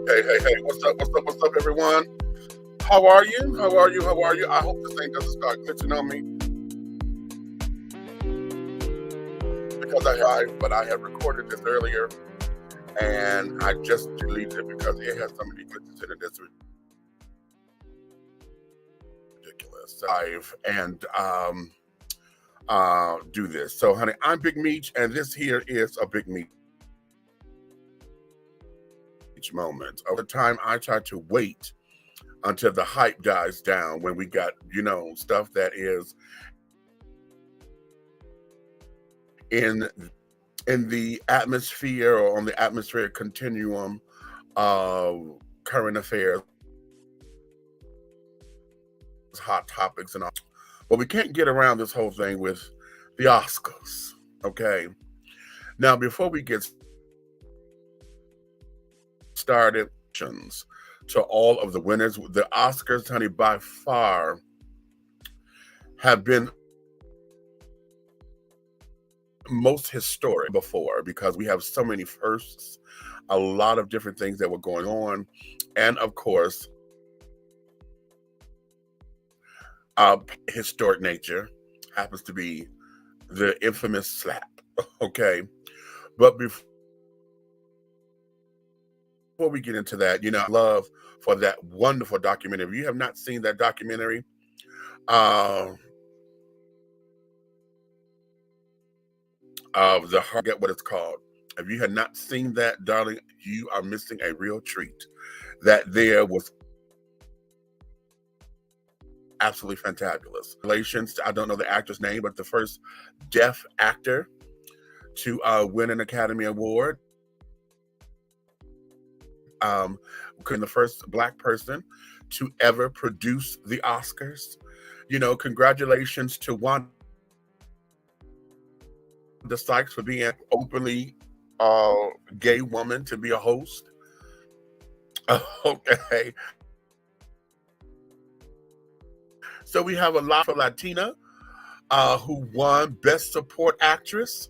Hey, what's up, everyone? How are you? How are you? I hope this thing doesn't start glitching on me because I have, but I had recorded this earlier and I just deleted it because it has so many glitches in it. It's ridiculous. And do this. So, honey, I'm Big Meach, and this here is a Big Meach moment. Over time, I try to wait until the hype dies down when we got, stuff that is in the atmosphere or on the atmospheric continuum of current affairs, hot topics and all. But we can't get around this whole thing with the Oscars. Okay. Now, before we get started, to all of the winners, the Oscars, honey, by far have been most historic before because we have so many firsts, a lot of different things that were going on, and of course, historic nature happens to be the infamous slap. Okay, but before we get into that, love for that wonderful documentary. If you have not seen that documentary, of the heart, get what it's called. If you had not seen that, darling, you are missing a real treat. That there was absolutely fantabulous. Relations, I don't know the actor's name, but the first deaf actor to win an Academy Award. The first Black person to ever produce the Oscars. Congratulations to Wanda Sykes for being an openly gay woman to be a host. Okay. So we have a lot for Latina who won Best Support Actress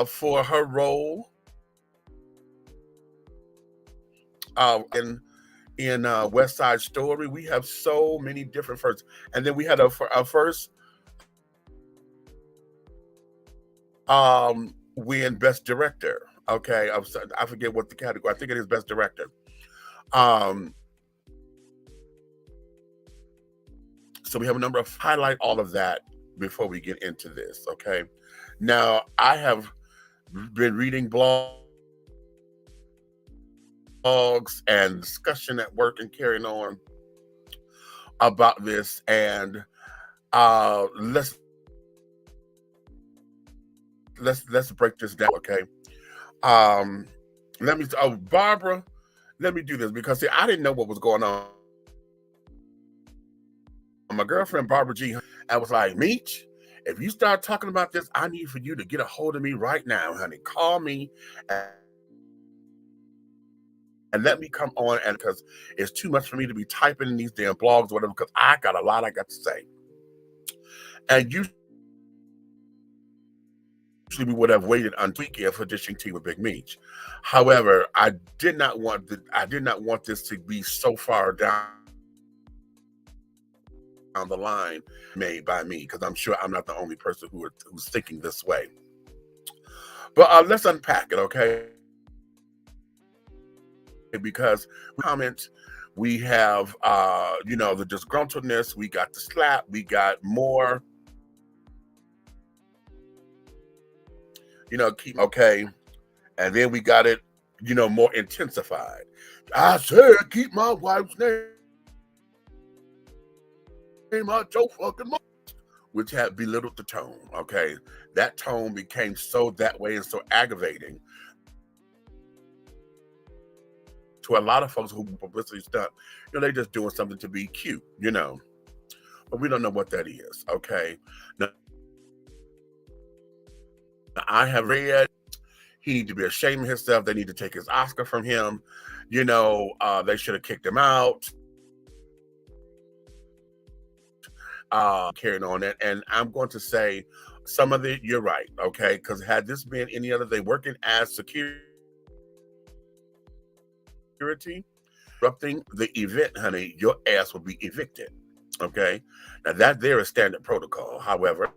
for her role in West Side Story. We have so many different firsts. And then we had a first win Best Director. Okay, I forget what the category. I think it is Best Director. So we have a number of highlight all of that before we get into this. Okay, now I have been reading blogs and discussion at work and carrying on about this, and let's break this down. Okay, Barbara, let me do this because see, I didn't know what was going on. My girlfriend Barbara G, I was like, Meach, if you start talking about this, I need for you to get a hold of me right now, honey. Call me and let me come on, and because it's too much for me to be typing in these damn blogs or whatever, because I got a lot I got to say. And usually we would have waited until weekend for dishing tea with Big Meach. However, I did not want this to be so far down the line made by me, because I'm sure I'm not the only person who's thinking this way. But let's unpack it, okay? Because we have the disgruntledness, we got the slap, we got more okay, and then we got it more intensified. I said keep my wife's name out your fucking mouth, which had belittled the tone. Okay, that tone became so that way and so aggravating to a lot of folks who publicity stuff. They just doing something to be cute, but we don't know what that is. Okay, now I have read he need to be ashamed of himself. They need to take his Oscar from him. They should have kicked him out. Carrying on it, and I'm going to say some of it, you're right, okay? Because had this been any other day, working as security security, disrupting the event, honey, your ass will be evicted. Okay? Now that there is standard protocol. However,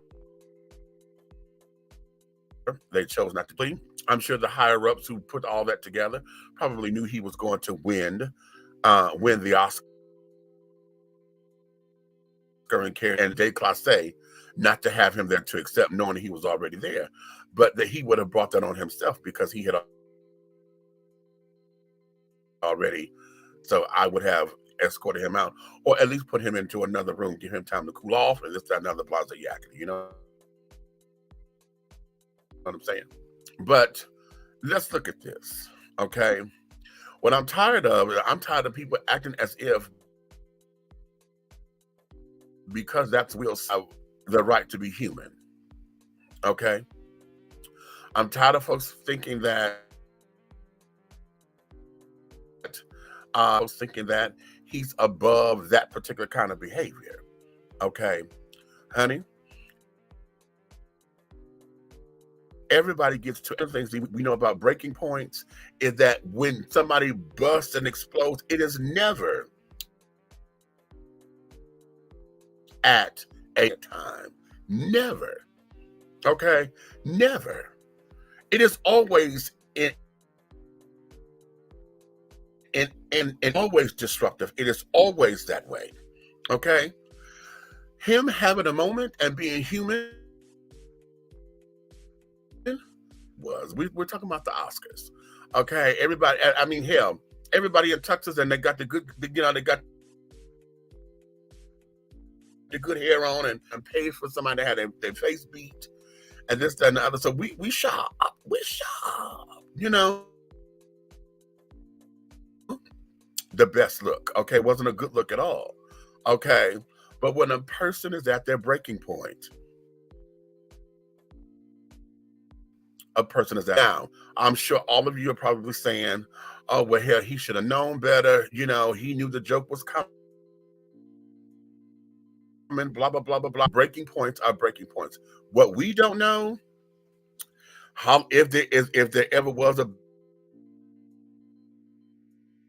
they chose not to plead. I'm sure the higher ups who put all that together probably knew he was going to win the Oscar and déclassé, not to have him there to accept, knowing he was already there, but that he would have brought that on himself because he had already. So I would have escorted him out, or at least put him into another room, give him time to cool off, and this, that, another plaza yakety. You know what I'm saying? But let's look at this, okay? What I'm tired of people acting as if because that's Will have the right to be human, okay? I'm tired of folks thinking that he's above that particular kind of behavior, okay? Honey, everybody gets to other things we know about breaking points is that when somebody busts and explodes, it is never at a time. Never. Okay? Never. It is always and always disruptive. It is always that way. Okay? Him having a moment and being human we're talking about the Oscars. Okay, everybody, I mean, hell, everybody in Texas, and they got the good, they got the good hair on and paid for somebody to have their face beat and this, that, and the other. So we shop, you know, the best look, okay, wasn't a good look at all, okay? But when a person is at their breaking point, a person is down. I'm sure all of you are probably saying, oh, well, hell, he should have known better. You know, he knew the joke was coming, blah, blah, blah, blah, blah. Breaking points are breaking points. What we don't know, if there ever was a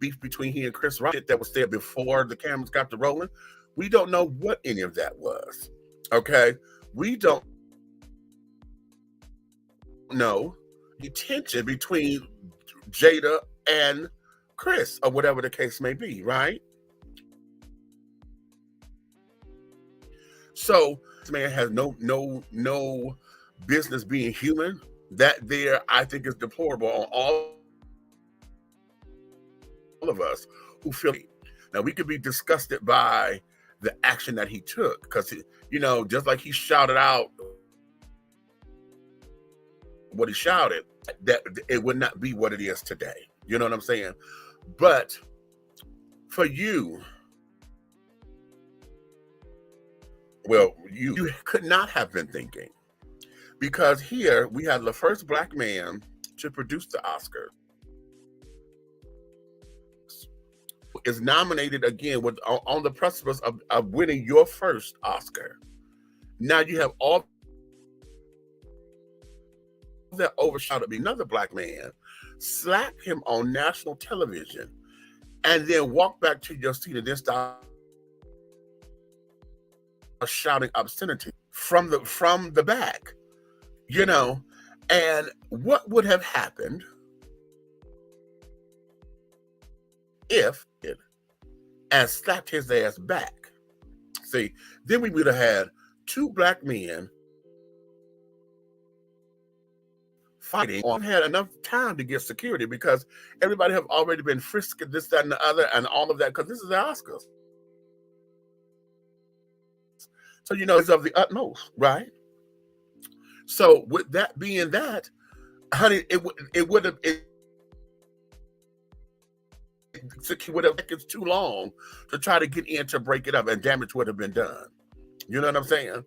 beef between he and Chris Rock that was said before the cameras got to rolling, we don't know what any of that was, okay? We don't know the tension between Jada and Chris, or whatever the case may be, right? So this man has no business being human. That there, I think, is deplorable on all of us who feel. Now we could be disgusted by the action that he took, because just like he shouted out what he shouted, that it would not be what it is today. You know what I'm saying? But for you, well, you could not have been thinking, because here we have the first Black man to produce the Oscar is nominated again on the precipice of winning your first Oscar. Now you have all that overshadowed another Black man, slap him on national television, and then walk back to your seat and then start shouting obscenity from the back, and what would have happened if it and slapped his ass back? See, then we would have had two Black men fighting on, had enough time to get security, because everybody have already been frisked, this, that, and the other, and all of that, because this is the Oscars. So it's of the utmost, right? So with that being that, honey, it would have taken too long to try to get in to break it up, and damage would have been done. You know what I'm saying?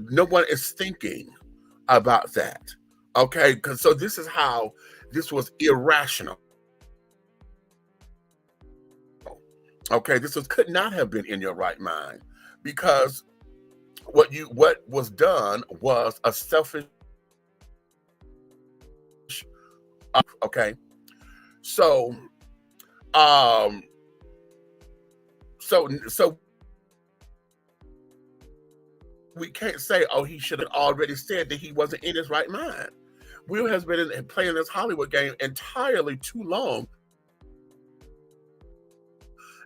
No one is thinking about that, okay? Because so this is how this was irrational. Okay, could not have been in your right mind, because what was done was a selfish Okay, so um, so we can't say, oh, he should have already said that he wasn't in his right mind. Will has been playing this Hollywood game entirely too long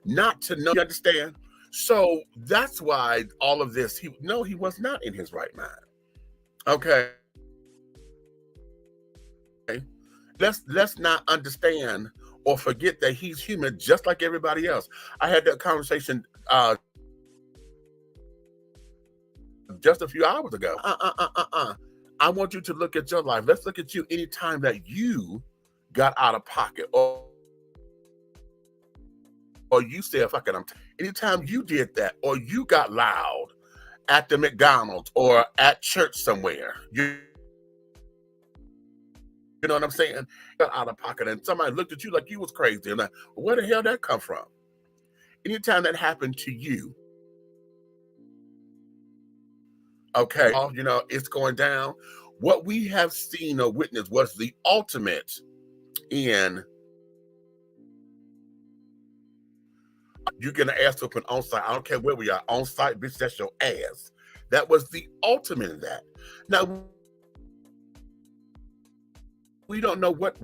not to know. You understand? So that's why all of this. He was not in his right mind. Okay, let's not understand or forget that he's human just like everybody else. I had that conversation just a few hours ago. I want you to look at your life. Let's look at you anytime that you got out of pocket or you said, fuck it, anytime you did that or you got loud at the McDonald's or at church somewhere, you know what I'm saying? Got out of pocket and somebody looked at you like you was crazy. And like, where the hell that come from? Anytime that happened to you, okay, it's going down. What we have seen or witnessed was the ultimate in you get an ass whooping on site. I don't care where we are, on site, bitch, that's your ass. That was the ultimate in that. Now, we don't know what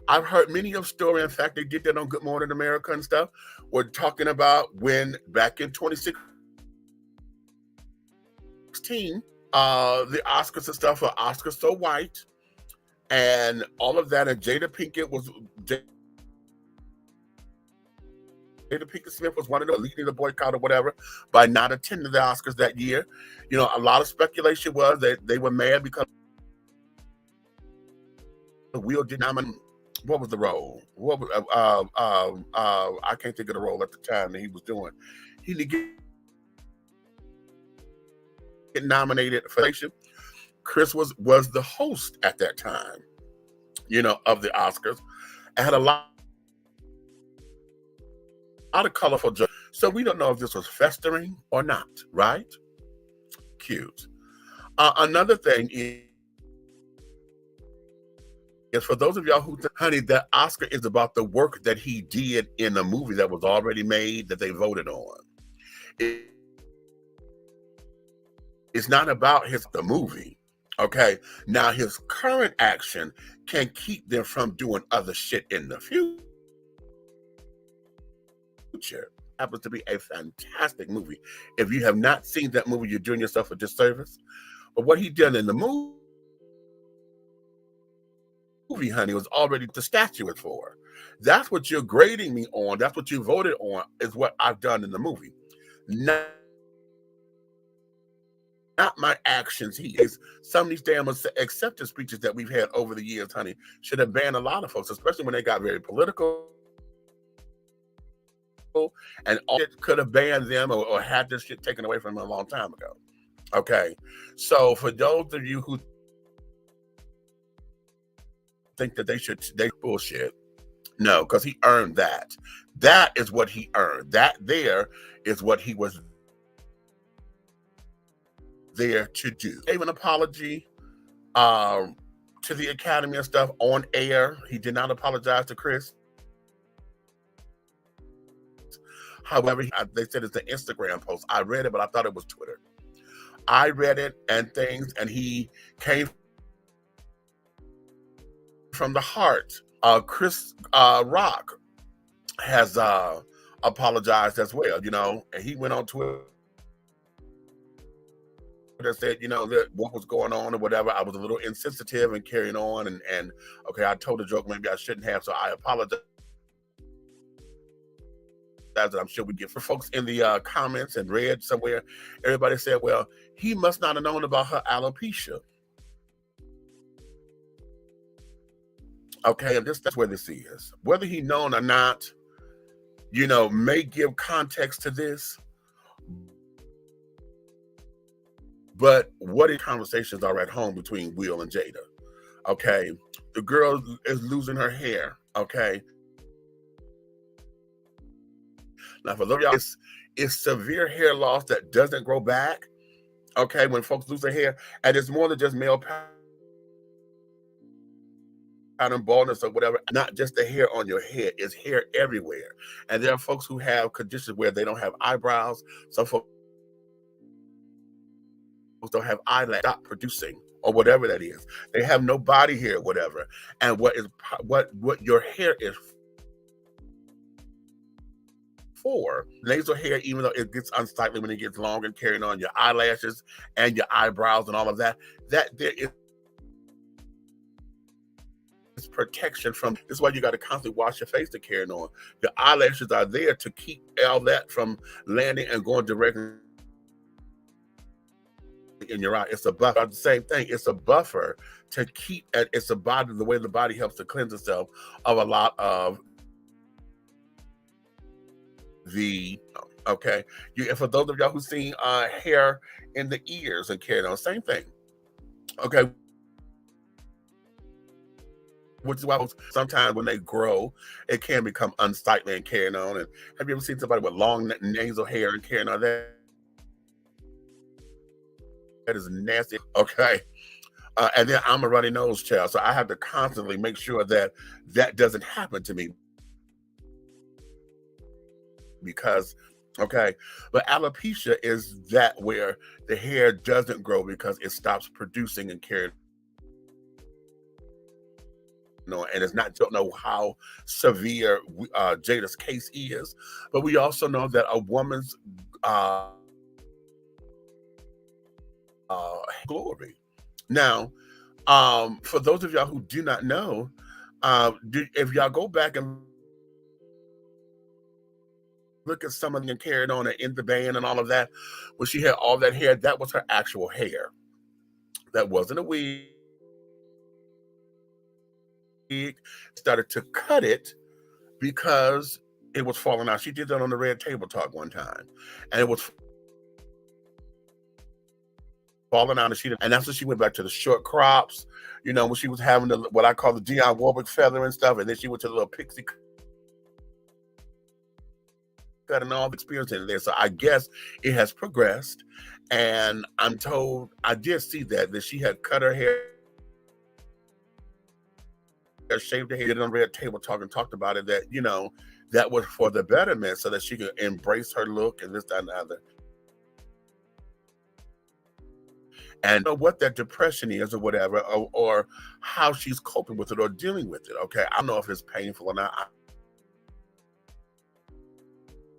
I've heard many of stories. In fact, they did that on Good Morning America and stuff. We're talking about when back in 2016, the Oscars and stuff are Oscars So White and all of that. And Jada Pinkett Smith was one of the leading the boycott or whatever by not attending the Oscars that year. A lot of speculation was that they were mad because Will did not. What was the role? What was I can't think of the role at the time that he was doing. He didn't get nominated for it. Chris was the host at that time, of the Oscars. I had a lot of colorful jokes. So we don't know if this was festering or not, right? Cute. Another thing is for those of y'all who think, honey, that Oscar is about the work that he did in a movie that was already made that they voted on. It's not about the movie. Okay. Now his current action can keep them from doing other shit in the future. Happens to be a fantastic movie. If you have not seen that movie, you're doing yourself a disservice. But what he did in the movie, honey, was already the statue is for. That's what you're grading me on. That's what you voted on is what I've done in the movie. Not my actions. He is some of these damn acceptance speeches that we've had over the years, honey, should have banned a lot of folks, especially when they got very political. And all it could have banned them or had this shit taken away from them a long time ago. Okay. So for those of you who think that they bullshit. No, because he earned that. That is what he earned. That there is what he was there to do. Gave an apology to the Academy and stuff on air. He did not apologize to Chris. However, they said it's an Instagram post. I read it, but I thought it was Twitter. I read it and things, and he came from the heart. Chris Rock has apologized as well, and he went on Twitter and said, that what was going on or whatever. I was a little insensitive and carrying on, and okay, I told a joke maybe I shouldn't have, so I apologize. That I'm sure we get for folks in the comments and read somewhere. Everybody said, well, he must not have known about her alopecia. Okay, and that's where this is. Whether he known or not, may give context to this. But what if conversations are at home between Will and Jada? Okay, the girl is losing her hair. Okay. Now, for those of y'all, it's severe hair loss that doesn't grow back. Okay, when folks lose their hair, and it's more than just male pattern baldness or whatever, not just the hair on your head, it's hair everywhere. And there are folks who have conditions where they don't have eyebrows. Some folks don't have eyelash, stop producing or whatever that is. They have no body hair, whatever. And what your hair is for, nasal hair, even though it gets unsightly when it gets long and carrying on your eyelashes and your eyebrows and all of that, that there is protection from. This is why you got to constantly wash your face to carry on. Your eyelashes are there to keep all that from landing and going directly in your eye. It's a buffer. The same thing. It's a buffer to keep. It's a body. The way the body helps to cleanse itself of a lot of the. Okay, and for those of y'all who seen hair in the ears and carrying on, same thing. Okay. Which is why sometimes when they grow, it can become unsightly and carrying on. And have you ever seen somebody with long nasal hair and carrying on? That is nasty. Okay. And then I'm a runny nose child, so I have to constantly make sure that that doesn't happen to me. Because, okay, but alopecia is that where the hair doesn't grow because it stops producing and carrying. And it's not, don't know how severe Jada's case is, but we also know that a woman's glory. Now, for those of y'all who do not know, if y'all go back and look at some of them carried on in the band and all of that, when she had all that hair, that was her actual hair. That wasn't a wig. Started to cut it because it was falling out. She did that on the Red Table Talk one time, and it was falling out, and that's when she went back to the short crops. You know, when she was having the what I call the Dionne Warwick feather and stuff, and then she went to the little pixie cut and all the experience in there. So I guess it has progressed, and I'm told I did see that she had cut her hair, shaved her hair, did it on Red Table Talk and talked about it, that, you know, that was for the betterment so that she could embrace her look and this, that, and the other. And know what that depression is or whatever, or how she's coping with it or dealing with it. Okay. I don't know if it's painful or not.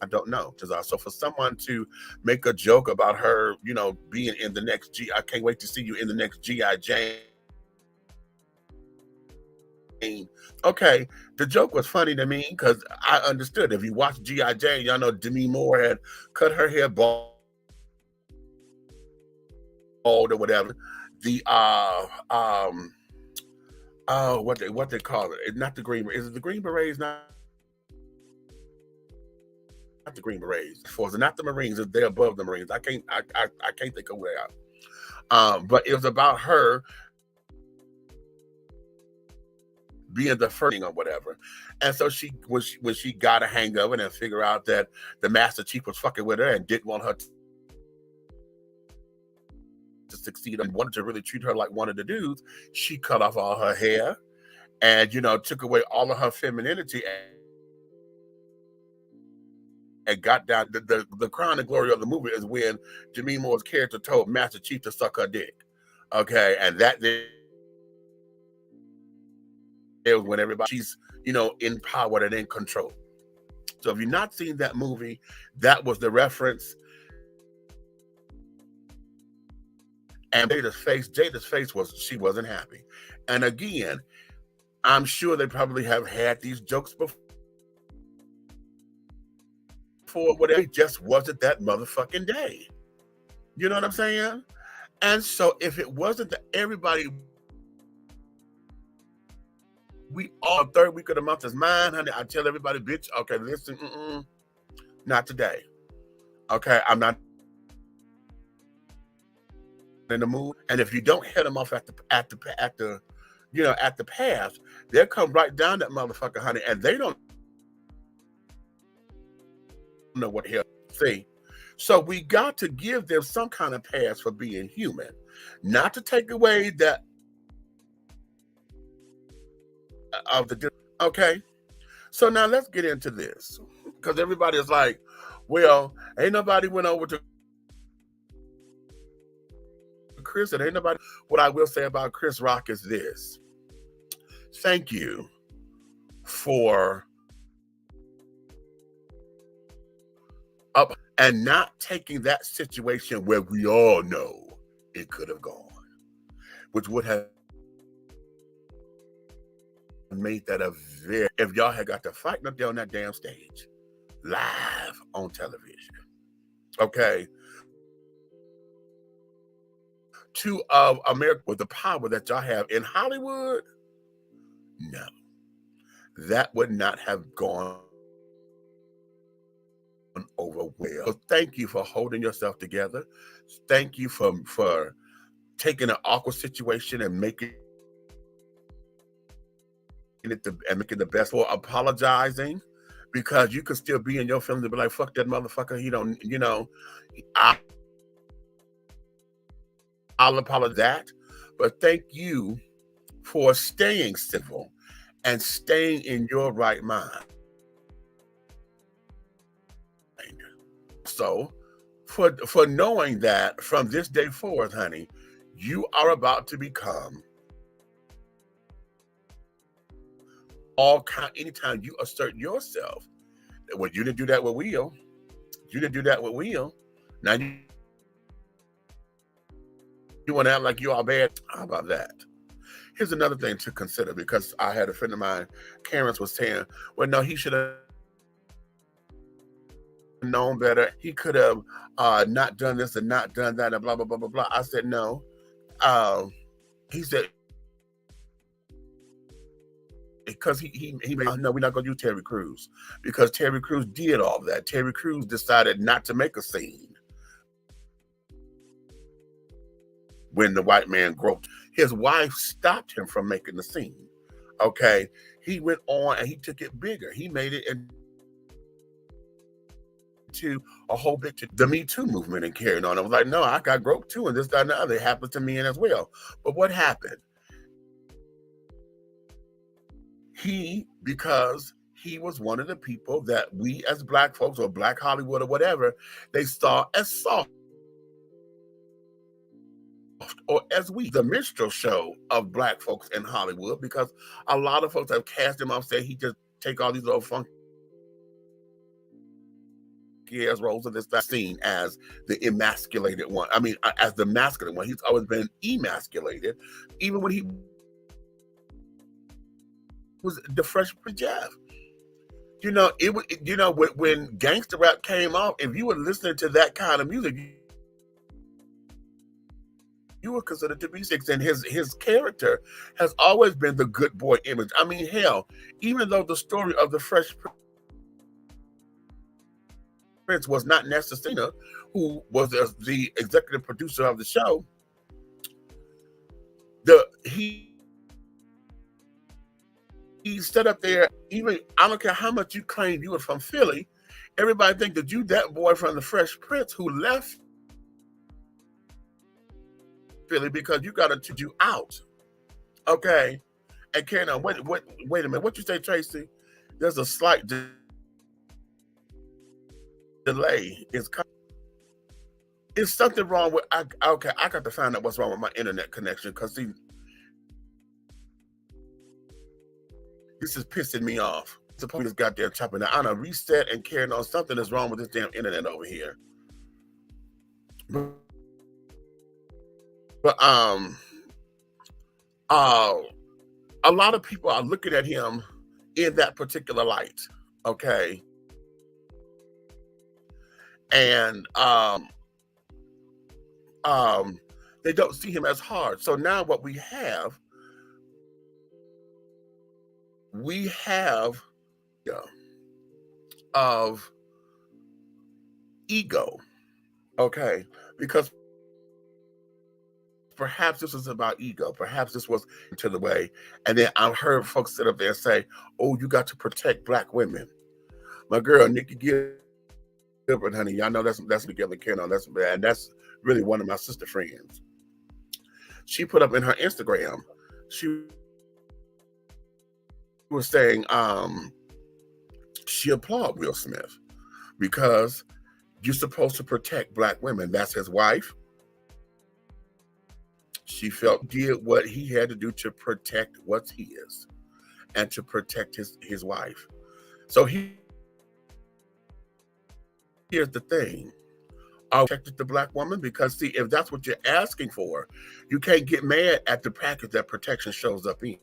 I don't know. So for someone to make a joke about her, you know, being in the next I can't wait to see you in the next G.I. Jane. Okay, the joke was funny to me because I understood. If you watch G.I. Jane, y'all know Demi Moore had cut her hair bald or whatever. The what they call it? It's not the green. Is it the Green Berets? Not the Green Berets. For it's not the Marines. They're above the Marines. I can't think of where they are. But it was about her being the first thing or whatever. And so when she got a hang of it and figure out that the Master Chief was fucking with her and didn't want her to succeed and wanted to really treat her like one of the dudes, she cut off all her hair and, you know, took away all of her femininity and got down. The crown and glory of the movie is when Demi Moore's character told Master Chief to suck her dick. Okay, and that was when everybody's, you know, in power and in control. So if you've not seen that movie, that was the reference. And Jada's face was, she wasn't happy. And again, I'm sure they probably have had these jokes before, whatever. It just wasn't that motherfucking day. You know what I'm saying? And so if it wasn't that everybody, we all third week of the month is mine, honey. I tell everybody, bitch, okay, listen, not today. Okay, I'm not in the mood. And if you don't hit them off at the you know, at the path, they'll come right down that motherfucker, honey, and they don't know what hell see. So we got to give them some kind of pass for being human, not to take away that of the, okay? So now let's get into this. Because everybody is like, well, ain't nobody went over to Chris, and ain't nobody. What I will say about Chris Rock is this. Thank you for up and not taking that situation where we all know it could have gone, which would have made that a very, if y'all had got to fight up there on that damn stage, live on television, okay? Two of America with the power that y'all have in Hollywood, no, that would not have gone over well. So thank you for holding yourself together. Thank you for taking an awkward situation and making it the best, for apologizing, because you could still be in your feelings and be like, fuck that motherfucker. He don't, I'll apologize that. But thank you for staying civil and staying in your right mind. So for knowing that from this day forward, honey, you are about to become anytime you assert yourself. Well, you didn't do that with Will. You didn't do that with Will. Now you want to act like you are bad. How about that? Here's another thing to consider, because I had a friend of mine, Karen, was saying, well, no, he should have known better. He could have not done this and not done that and blah, blah, blah, blah, blah. I said, no. He said, because he made, no, we're not going to use Terry Crews, because Terry Crews did all that. Terry Crews decided not to make a scene when the white man groped. His wife stopped him from making the scene. Okay, he went on and he took it bigger. He made it into a whole big, the Me Too movement, and carrying on. I was like, no, I got groped too, and this, that, and the other. It happened to me as well. But what happened? Because he was one of the people that we as Black folks, or Black Hollywood or whatever, they saw as soft, or as the minstrel show of Black folks in Hollywood, because a lot of folks have cast him off, saying he just take all these little funky ass roles of this scene as the emasculated one. I mean, as the masculine one. He's always been emasculated, even when he was the Fresh Prince of Jeff. It was, when gangster rap came out, if you were listening to that kind of music, you were considered to be six, and his character has always been the good boy image. I mean, hell, even though the story of the Fresh Prince was not necessarily who was the executive producer of the show, he stood up there. Even, I don't care how much you claim you were from Philly, everybody think that you that boy from the Fresh Prince who left Philly because you got to check you out. Okay. And Karen, wait a minute. What you say, Tracy? There's a slight delay. Is something wrong with, I got to find out what's wrong with my internet connection, because this is pissing me off. Suppose this goddamn chopping. Now, I done reset and carrying on. Something is wrong with this damn internet over here. But a lot of people are looking at him in that particular light, okay? And they don't see him as hard. So now what we have of ego, okay? Because perhaps this was about ego. Perhaps this was to the way. And then I've heard folks sit up there and say, oh, you got to protect Black women. My girl, Nikki Gilbert, honey, y'all know that's together, Ken on. That's really one of my sister friends. She put up in her Instagram, she was saying she applauded Will Smith because you're supposed to protect black women. That's his wife. She felt did what he had to do to protect what's his and to protect his wife. So here's the thing. I protected the black woman because see, if that's what you're asking for, you can't get mad at the package that protection shows up in.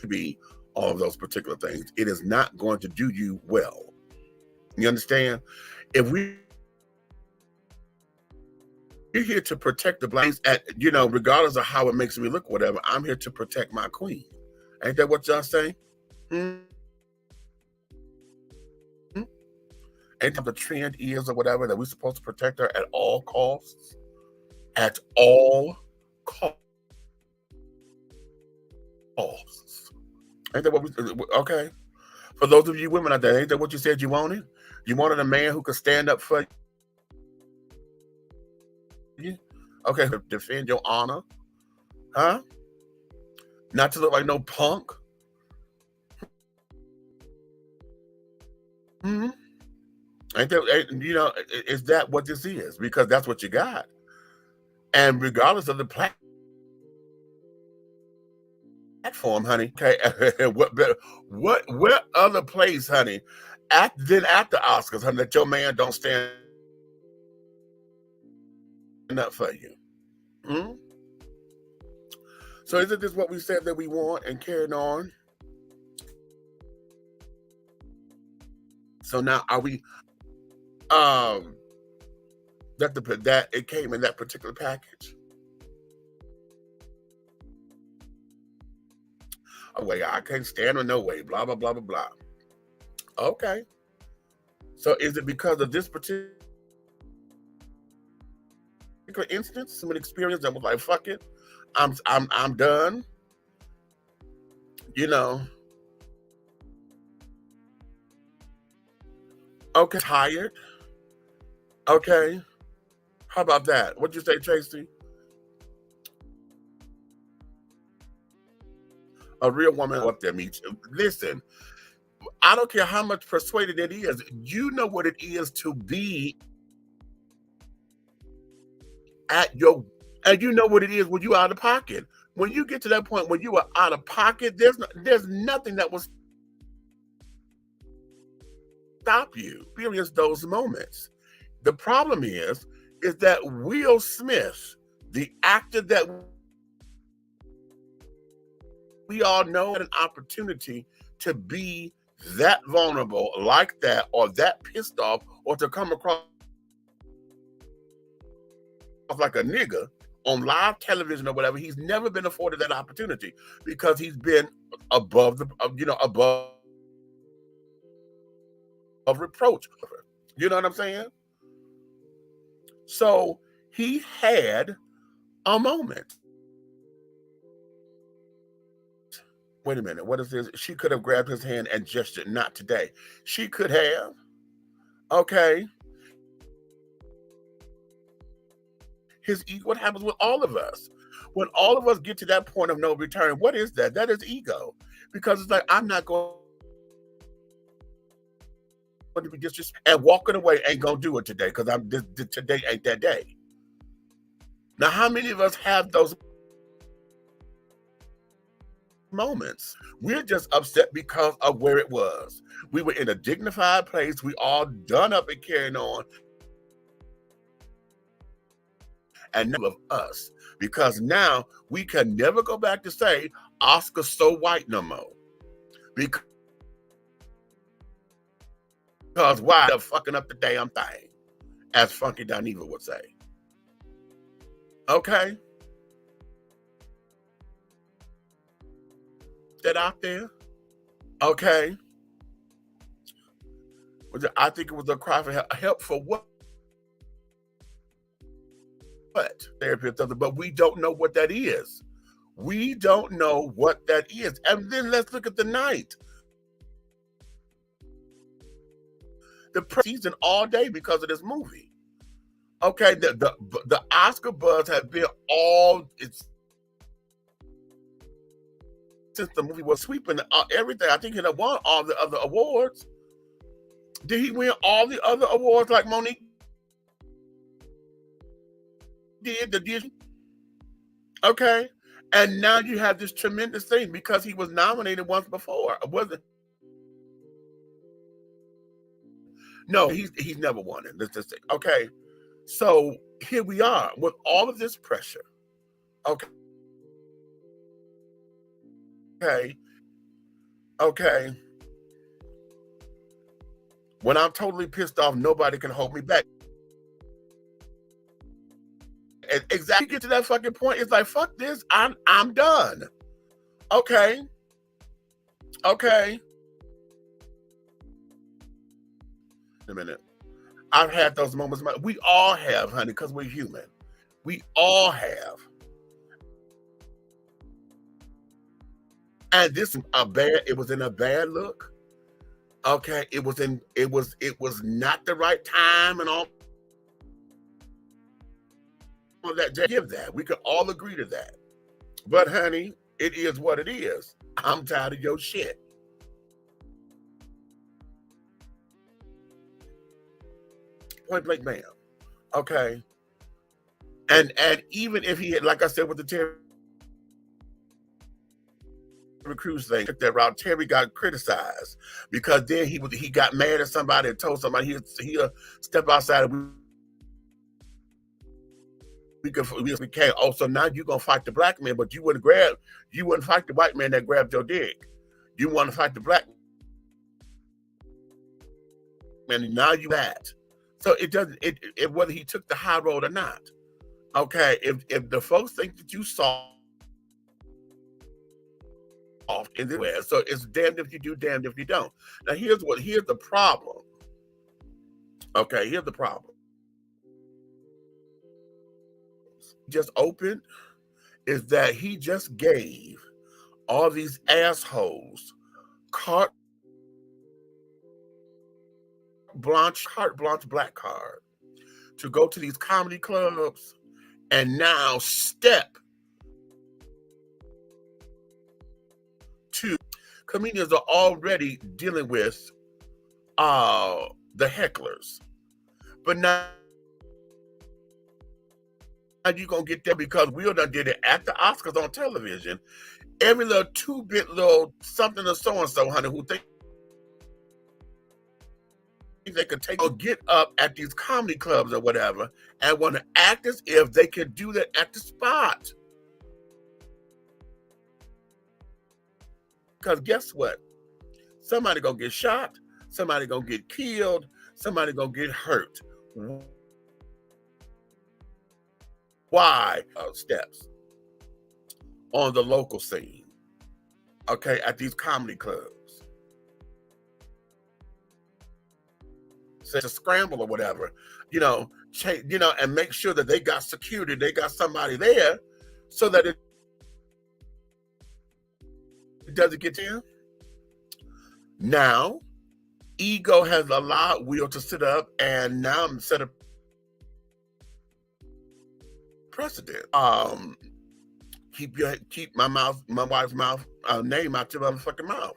Be all of those particular things. It is not going to do you well. You understand? If we're here to protect the blacks, at regardless of how it makes me look, whatever, I'm here to protect my queen. Ain't that what y'all say? Mm-hmm. Ain't that the trend is or whatever that we're supposed to protect her at all costs? At all costs. Ain't that what we okay? For those of you women out there, ain't that what you said you wanted? You wanted a man who could stand up for you? Okay, defend your honor. Huh? Not to look like no punk. Mm-hmm. Ain't that, is that what this is? Because that's what you got. And regardless of the platform, honey, okay, what other place, honey, then at the Oscars, honey, that your man don't stand up for you? Hmm? So isn't this what we said that we want and carrying on? So now are we that it came in that particular package? Oh wait, I can't stand her no way, blah blah blah blah blah. Okay. So is it because of this particular instance, some experience that was like, fuck it, I'm done? Okay, tired. Okay. How about that? What'd you say, Tracy? A real woman up there, Meach. Listen, I don't care how much persuaded it is. You know what it is to be at your, and you know what it is when you out of pocket. When you get to that point when you are out of pocket, there's nothing that will stop you. Experience those moments. The problem is that Will Smith, the actor that we all know, had an opportunity to be that vulnerable like that, or that pissed off, or to come across like a nigga on live television or whatever. He's never been afforded that opportunity because he's been above above reproach. You know what I'm saying? So he had a moment. Wait a minute, what is this? She could have grabbed his hand and gestured, not today. She could have. Okay. What happens with all of us? When all of us get to that point of no return, what is that? That is ego. Because it's like, I'm not going to be disrespectful, and walking away ain't going to do it today because today ain't that day. Now, how many of us have those moments? We're just upset because of where it was. We were in a dignified place. We all done up and carrying on. And none of us, because now we can never go back to say Oscar's so white no more. Because why they're fucking up the damn thing, as Funky Dineva would say. Okay? That out there? Okay. I think it was a cry for help for what? Therapist does it, but we don't know what that is. We don't know what that is. And then let's look at the night. The season all day because of this movie. Okay, the Oscar buzz has been all since the movie was sweeping everything. I think he had won all the other awards. Did he win all the other awards like Monique did? Okay. And now you have this tremendous thing because he was nominated once before. Wasn't? No, he's never won it. Let's just say. Okay. So here we are with all of this pressure. Okay. Okay. When I'm totally pissed off, nobody can hold me back. And exactly, get to that fucking point. It's like, fuck this. I'm done. Okay. A minute. I've had those moments. We all have, honey, because we're human. We all have. And this it was in a bad look. Okay. It was not the right time and all of that. Give that. We could all agree to that. But honey, it is what it is. I'm tired of your shit. Point blank, bam. Okay. And even if he had, like I said, with the Terry Crews thing, took that route, Terry got criticized because then he got mad at somebody and told somebody he'll step outside and we can't. Oh, so now you're gonna fight the black man, but you wouldn't fight the white man that grabbed your dick. You want to fight the black man, and now you that. So it doesn't whether he took the high road or not. Okay, if the folks think that you soft in this way, so it's damned if you do, damned if you don't. Now here's the problem. Okay, here's the problem. Just opened is that he just gave all these assholes carte blanche black card to go to these comedy clubs and now step to comedians are already dealing with the hecklers, but now you're gonna get there because we done did it at the Oscars on television. Every little 2-bit little something or so and so, honey, who think they could take or get up at these comedy clubs or whatever and want to act as if they could do that at the spot. Because guess what? Somebody gonna get shot, somebody gonna get killed, somebody gonna get hurt. Why? Steps on the local scene. Okay, at these comedy clubs. Say a scramble or whatever, and make sure that they got security, they got somebody there so that it doesn't get to him. Now, ego has allowed Will to sit up and now set a precedent. Keep my wife's mouth name out your motherfucking mouth.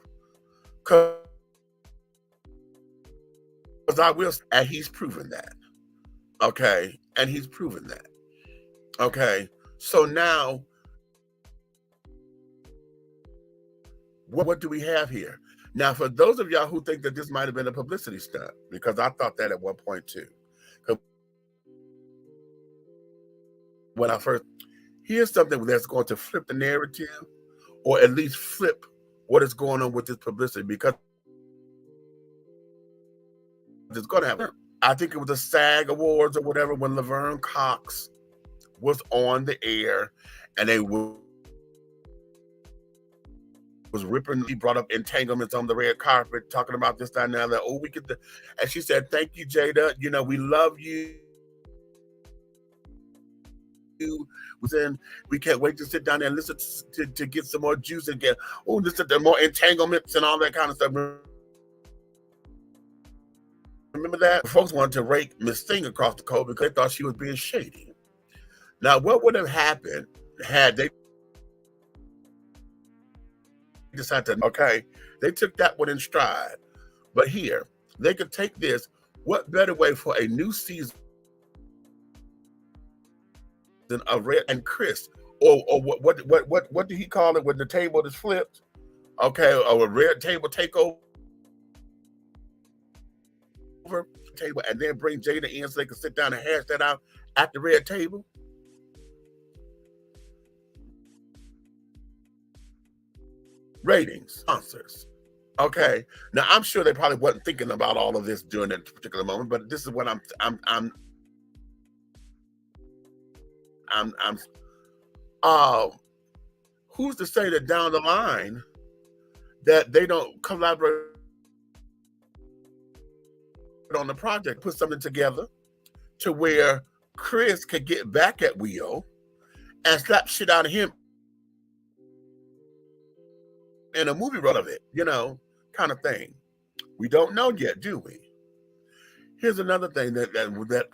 Cause I will, and he's proven that. Okay, and he's proven that. Okay, so now, what do we have here? Now, for those of y'all who think that this might have been a publicity stunt, because I thought that at one point too. When I first, here's something that's going to flip the narrative, or at least flip what is going on with this publicity, because it's going to happen. I think it was the SAG Awards or whatever when Laverne Cox was on the air, and they was ripping. He brought up entanglements on the red carpet, talking about this, that, and that. Oh, we get and she said, "Thank you, Jada. We love you. We can't wait to sit down there and listen to get some more juice and get listen to more entanglements and all that kind of stuff." Remember that? Folks wanted to rake Miss Thing across the coal because they thought she was being shady. Now, what would have happened had they decided to, okay, they took that one in stride. But here, they could take this. What better way for a new season of Red and Chris? Or what did he call it when the table is flipped? Okay, or a red table takeover table, and then bring Jada in so they can sit down and hash that out at the red table. Ratings, sponsors. Okay, now I'm sure they probably wasn't thinking about all of this during that particular moment, but this is what I'm who's to say that down the line that they don't collaborate on the project, put something together to where Chris could get back at Will and slap shit out of him in a movie run of it, kind of thing. We don't know yet, do we? Here's another thing that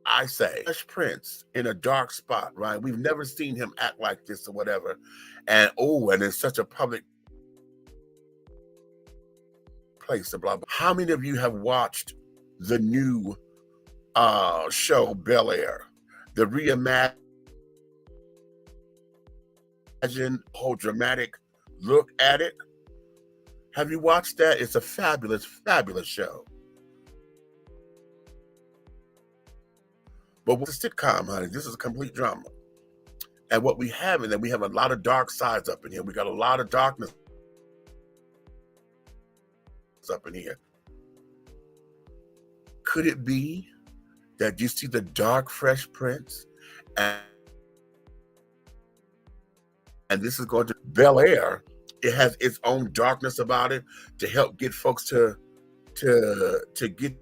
I say, Fresh Prince in a dark spot, right? We've never seen him act like this or whatever. And it's such a public place, blah, blah. How many of you have watched the new show Bel Air? The reimagined whole dramatic look at it. Have you watched that? It's a fabulous, fabulous show. But it's a sitcom, honey. This is a complete drama. And what we have is that we have a lot of dark sides up in here. We got a lot of darkness up in here. Could it be that you see the dark Fresh Prince and this is going to Bel Air? It has its own darkness about it to help get folks to get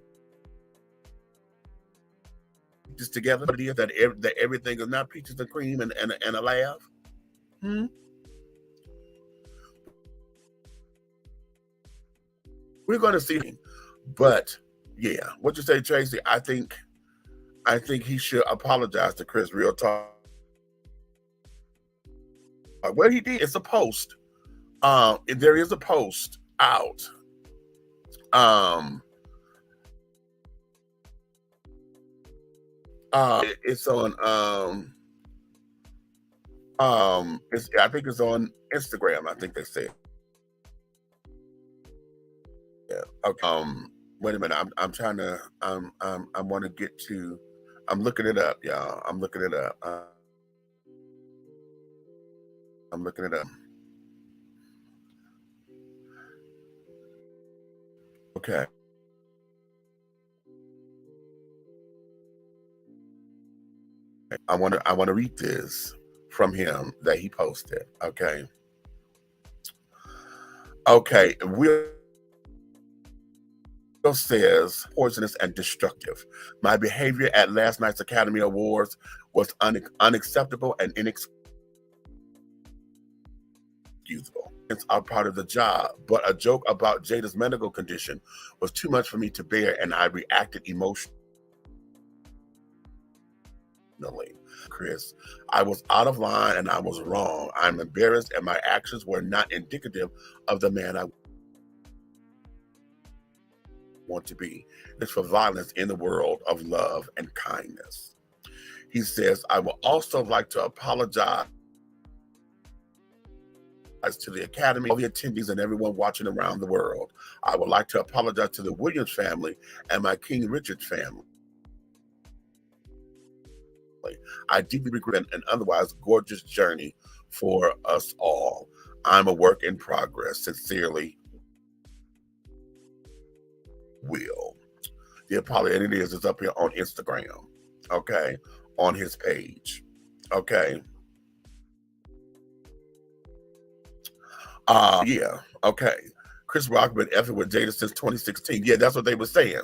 this together. But it is that everything is not peaches and cream and a laugh. We're going to see, but yeah, what you say, Tracy? I think he should apologize to Chris. Real talk. What he did, it's a post. There is a post out. It's on I think it's on Instagram. I think they said. Yeah. Okay. Wait a minute. I'm trying to. I want to get to. I'm looking it up, y'all. I'm looking it up. I'm looking it up. Okay. I want to read this from him that he posted. Okay. Okay. Will says poisonous and destructive. My behavior at last night's Academy Awards was unacceptable and inexcusable. It's a part of the job, but a joke about Jada's medical condition was too much for me to bear, and I reacted emotionally. Chris, I was out of line and I was wrong. I'm embarrassed, and my actions were not indicative of the man I want to be. It's for violence in the world of love and kindness. He says, I would also like to apologize to the Academy, all the attendees, and everyone watching around the world. I would like to apologize to the Williams family and my King Richard family. I deeply regret an otherwise gorgeous journey for us all. I'm a work in progress. Sincerely, Will. The apology, and it's up here on Instagram, okay, on his page, okay. Yeah, okay. Chris Rock been effing with Jada since 2016. Yeah, that's what they were saying.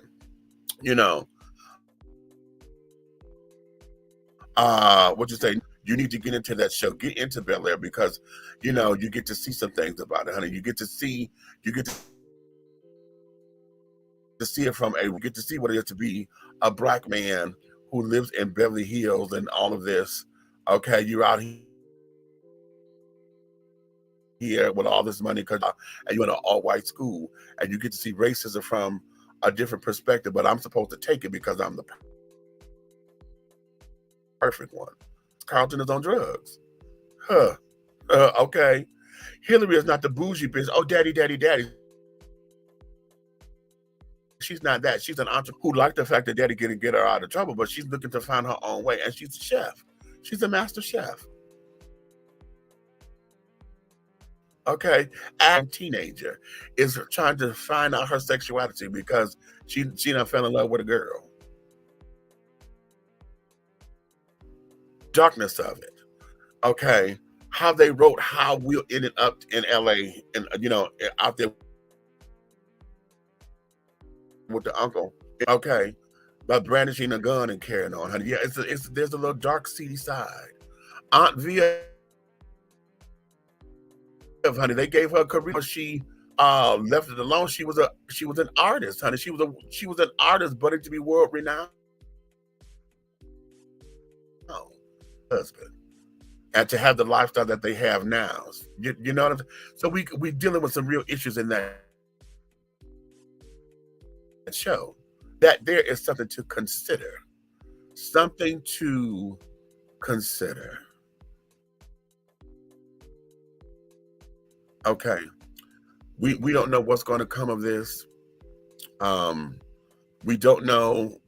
What you say? You need to get into that show. Get into Bel Air because, you get to see some things about it, honey. You get to see it from we get to see what it is to be a Black man who lives in Beverly Hills and all of this. Okay, you're out here with all this money because and you're in an all-white school and you get to see racism from a different perspective, but I'm supposed to take it because I'm the perfect one. Carlton is on drugs. Huh. Okay. Hillary is not the bougie bitch. Oh, daddy, daddy, daddy. She's not that. She's an entrepreneur who liked the fact that daddy couldn't get her out of trouble, but she's looking to find her own way. And she's a chef. She's a master chef. Okay. And teenager is trying to find out her sexuality because she done fell in love with a girl. Darkness of it. Okay. How they wrote how we ended up in LA and out there with the uncle. Okay. By brandishing a gun and carrying on, honey. Yeah, there's a little dark, seedy side. Aunt Via, honey, they gave her a career. She left it alone. She was an artist, honey. She was an artist, but to be world renowned. Husband. And to have the lifestyle that they have now. You know what I'm saying? So we dealing with some real issues in that show. That there is something to consider. Something to consider. Okay. We don't know what's going to come of this. We don't know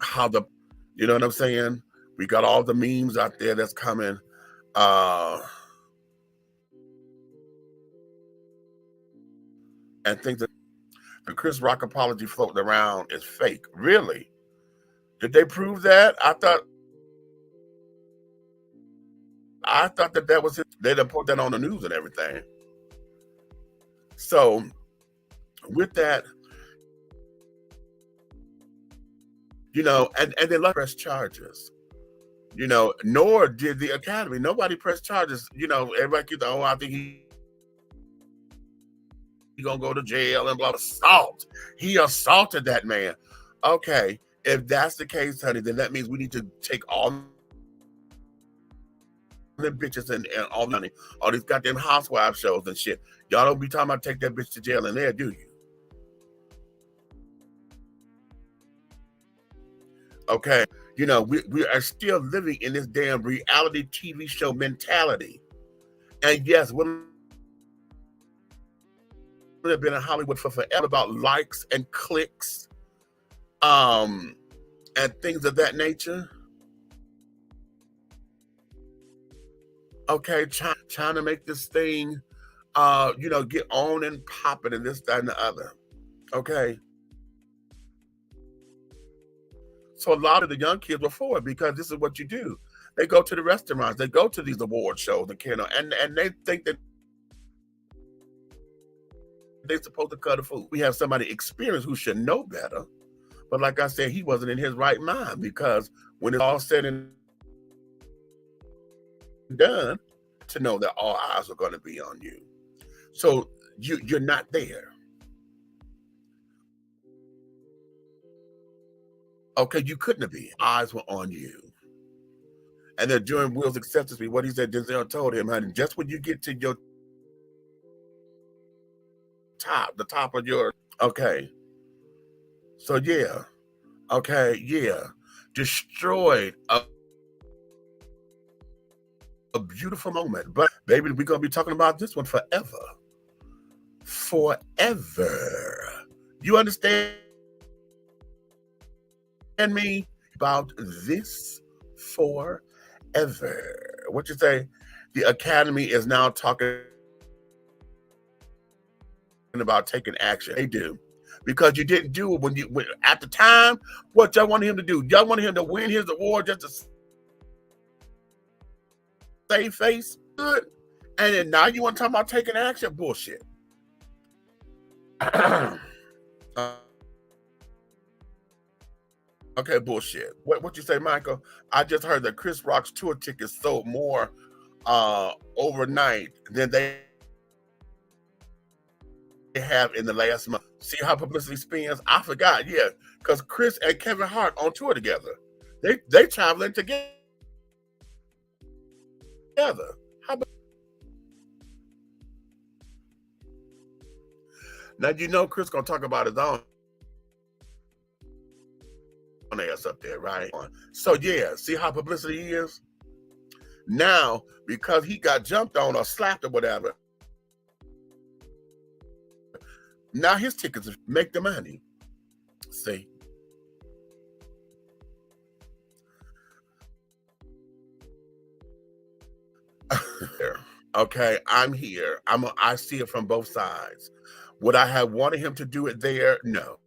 how you know what I'm saying? We got all the memes out there that's coming. And things that the Chris Rock apology floating around is fake. Really? Did they prove that? I thought that was it. They done put that on the news and everything. So with that, and they love press charges. Nor did the Academy. Nobody pressed charges. Everybody keeps, I think he gonna go to jail and blah, blah. Assault. He assaulted that man. Okay, if that's the case, honey, then that means we need to take all the bitches and all money, all these goddamn housewife shows and shit. Y'all don't be talking about take that bitch to jail in there, do you? Okay, we are still living in this damn reality TV show mentality. And yes, women have been in Hollywood for forever about likes and clicks, and things of that nature. Okay, trying to make this thing, get on and popping and this, that, and the other. Okay. So a lot of the young kids were for it because this is what you do. They go to the restaurants, they go to these award shows, and they think that they're supposed to cut the food. We have somebody experienced who should know better. But like I said, he wasn't in his right mind because when it's all said and done, to know that all eyes are going to be on you. So you're not there. Okay, you couldn't have been. Eyes were on you. And then during Will's acceptance speech, what he said, Denzel told him, honey, just when you get to your the top of your, okay. So yeah, okay, yeah. Destroyed a beautiful moment. But baby, we're going to be talking about this one forever. Forever. You understand me about this forever? What you say? The Academy is now talking about taking action. They do. Because you didn't do it when at the time, what y'all wanted him to do? Y'all wanted him to win his award just to save face? Good. And then now you want to talk about taking action? Bullshit. Okay, bullshit. What you say, Michael? I just heard that Chris Rock's tour tickets sold more overnight than they have in the last month. See how publicity spins? I forgot, yeah, because Chris and Kevin Hart on tour together. They traveling together. together. How about now? You know, Chris gonna talk about his own ass up there, right? So yeah, see how publicity is now because he got jumped on or slapped or whatever. Now his tickets make the money. See. Okay, I'm here. I see it from both sides. Would I have wanted him to do it there? No.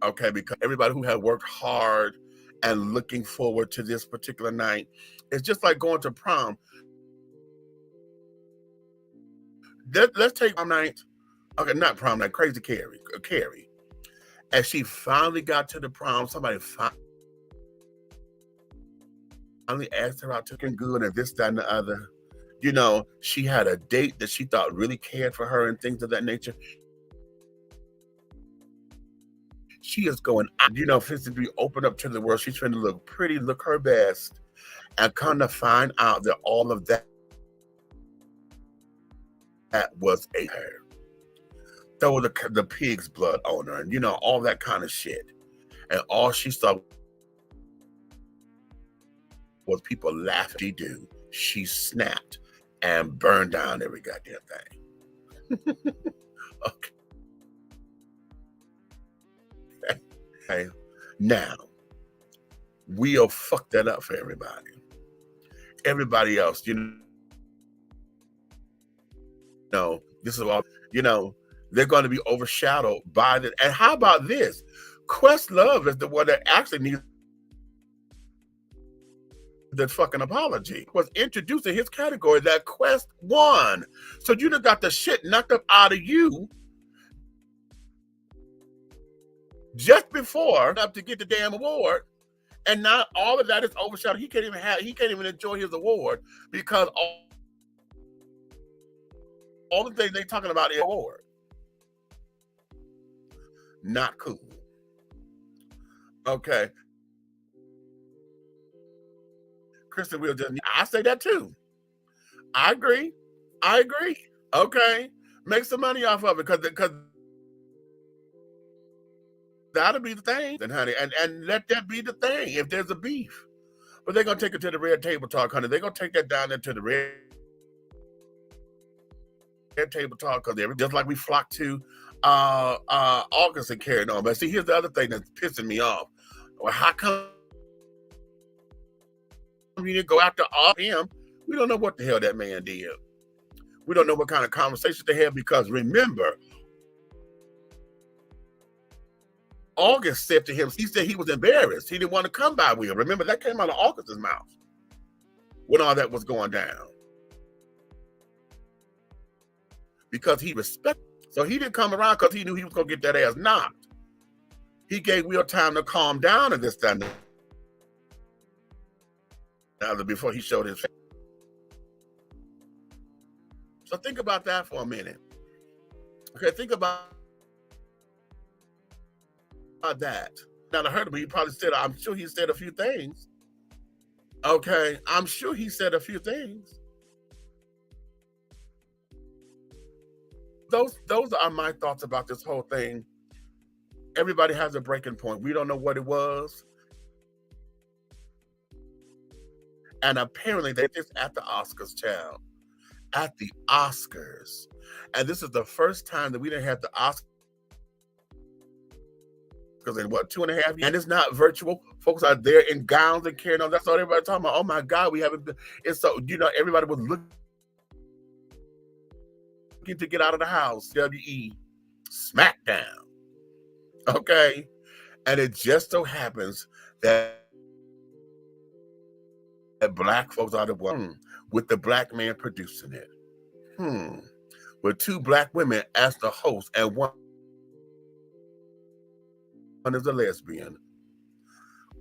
Okay, because everybody who had worked hard and looking forward to this particular night, it's just like going to prom. Let's take prom night. Okay, not prom night, crazy Carrie. Carrie. As she finally got to the prom, somebody finally asked her out to looking good and this, that, and the other. You know, she had a date that she thought really cared for her and things of that nature. She is going out, you know, physically open up to the world. She's trying to look pretty, look her best, and kind of find out that all of that was a her. Throw the pig's blood on her, and you know, all that kind of shit. And all she saw was people laughing. She snapped and burned down every goddamn thing. Okay. Now, we'll fuck that up for everybody. Everybody else, you know, this is all, you know, they're going to be overshadowed by the. And how about this? Questlove is the one that actually needs the fucking apology. Was introduced in his category that Quest won. So you done got the shit knocked up out of you just before up to get the damn award, and now all of that is overshadowed. He can't even enjoy his award because all the things they talking about in the award. Not cool. Okay. Kristen Will just, I say that too. I agree. Okay. Make some money off of it because that'll be the thing, then, honey. And let that be the thing if there's a beef. But they're gonna take it to the red table talk, honey. They're gonna take that down into the red table talk because they're just like we flocked to August and carried on. But see, here's the other thing that's pissing me off. Well, how come you didn't go after him? We don't know what the hell that man did. We don't know what kind of conversations they had because remember, August said to him, he said he was embarrassed. He didn't want to come by Will. Remember, that came out of August's mouth when all that was going down. Because he respected. So he didn't come around because he knew he was going to get that ass knocked. He gave Will time to calm down and this, that, and before he showed his face. So think about that for a minute. Okay, think about that. Now, I heard him, he probably said, I'm sure he said a few things. Okay, I'm sure he said a few things. Those are my thoughts about this whole thing. Everybody has a breaking point. We don't know what it was. And apparently they did at the Oscars, child. At the Oscars. And this is the first time that we didn't have the Oscars in what, 2.5 years? And it's not virtual. Folks are there in gowns and carrying on. That's all everybody talking about. Oh my God, we haven't been. And so, you know, everybody was looking to get out of the house. WE Smackdown. Okay. And it just so happens that black folks are the one with the black man producing it. With 2 black women as the host and one is a lesbian.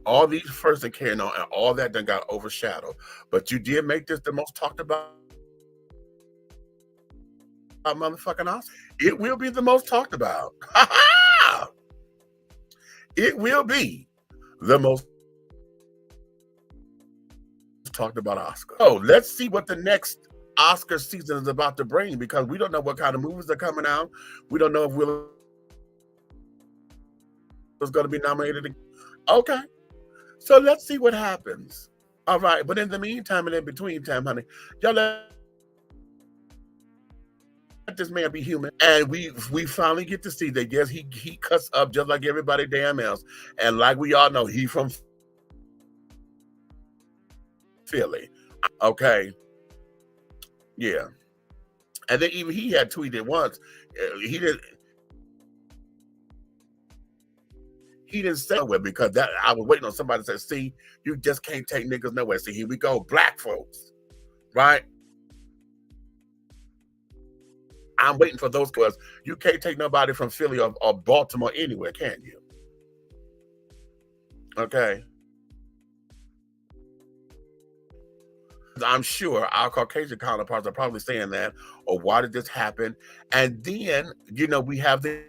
All these first and carrying on and all that done got overshadowed. But you did make this the most talked about motherfucking Oscar. It will be the most talked about. It will be the most talked about Oscar. Oh, let's see what the next Oscar season is about to bring, because we don't know what kind of movies are coming out. We don't know if Will is going to be nominated. Okay, so let's see what happens. All right, but in the meantime and in between time, honey, y'all let this man be human. And we finally get to see that, yes, he cuts up just like everybody damn else. And like we all know, he from Philly. Okay. Yeah. And then even he had tweeted once. He didn't say nowhere, because that I was waiting on somebody to say, see, you just can't take niggas nowhere. See, here we go, black folks, right? I'm waiting for those, because you can't take nobody from Philly or Baltimore anywhere, can you? Okay. I'm sure our Caucasian counterparts are probably saying that, or why did this happen? And then, we have the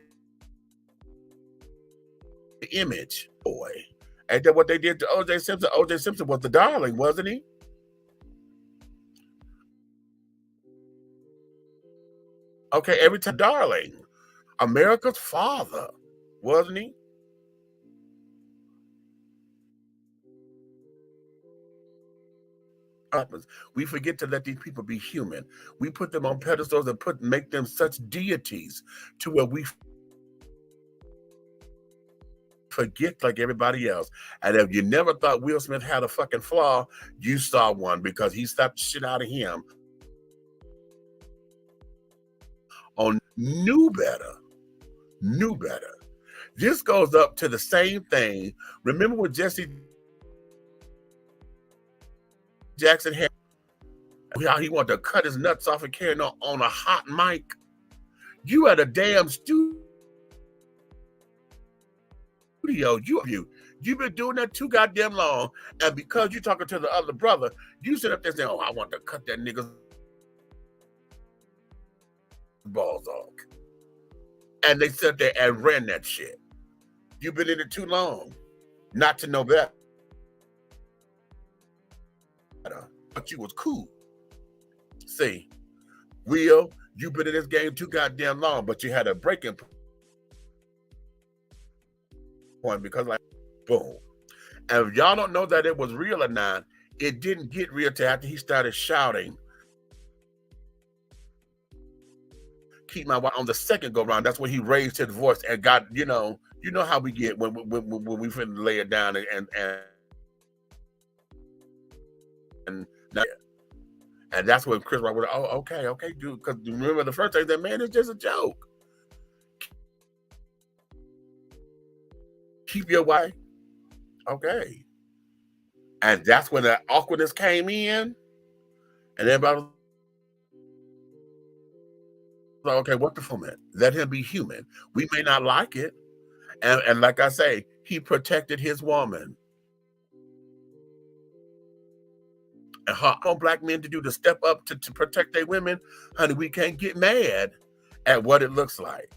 image boy. And then what they did to OJ Simpson. OJ Simpson was the darling, wasn't he? Okay, every time, darling. America's father, wasn't he? We forget to let these people be human. We put them on pedestals and make them such deities to where we forget like everybody else. And if you never thought Will Smith had a fucking flaw, you saw one, because he slapped the shit out of him. On knew better. This goes up to the same thing. Remember when Jesse Jackson had how he wanted to cut his nuts off and carry on a hot mic? You at a damn studio. You've been doing that too goddamn long, and because you're talking to the other brother, you sit up there saying, "Oh, I want to cut that nigga's balls off," and they sat there and ran that shit. You've been in it too long not to know better. But you was cool. See, Will, you've been in this game too goddamn long, but you had a breaking point, because like, boom. And if y'all don't know that it was real or not, it didn't get real till after he started shouting, "Keep my wife," on the second go round. That's when he raised his voice and got, you know how we get when we finna lay it down and that's when Chris Rock was, "Oh, okay, dude," because remember the first thing, that man is just a joke. Keep your wife. Okay. And that's when the awkwardness came in, and everybody was like, okay, what the fuck, man? Let him be human. We may not like it. And like I say, he protected his woman. And how black men to do to step up to protect their women, honey, we can't get mad at what it looks like.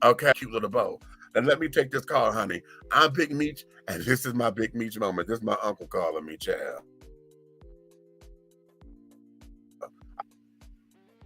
Okay, cute little bow. Now let me take this call, honey. I'm Big Meach, and this is my Big Meach moment. This is my uncle calling me, child.